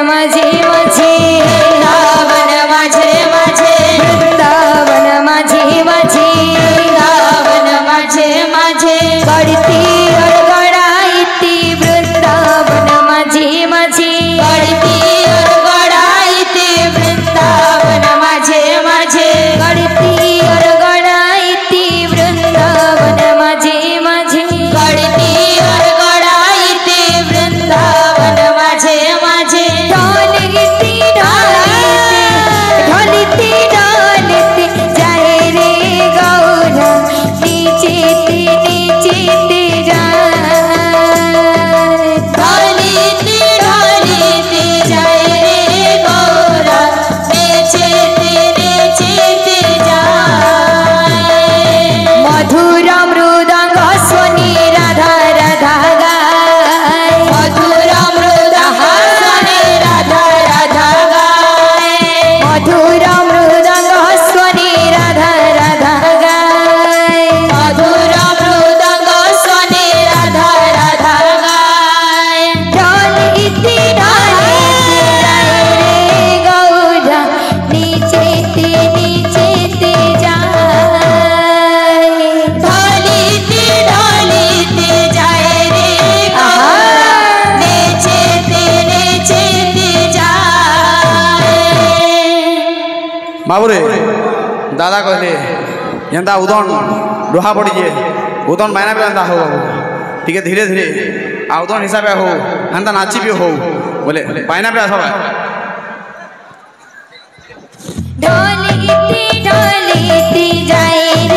माझे माझे वृंदावन माझे माझे वृंदावन माझे माझे वृंदावन माझे माझे गळती अडगडायती वृंदावन माझे माझे गळती अडगडायती वृंदावन माझे माझे गळती अडगडायती वृंदावन माझे माझे गळती अडगडायती वृंदावन माझे माझे ढोलती ढोलती ढोलती जाए रे गौरा नीचे ते जाए ढोलती ढोलती जाए रे गौरा नीचे ते जाए मधुर मृदंग स्वनी राधा राधा गाय मधुर मृदंग स्वनी राधा राधा गाय मधुर मृदंग स्वनी राधा राधा गाय मधुर मृदंग स्वनी राधा राधा गाय ढोलती जाए रे गौरा नीचे ते जाए ढोलती ढोलती जाए रे गौरा नीचे ते जाए बाबूरे दादा कहले एंता उदन डोहा पड़ीजे उदन मायना भी एंता हो बाबू टिके धीरे धीरे आ उदन हिसाब हो एंता नाची भी हो बोले पायना भी आस ढोलती ढोलती जाए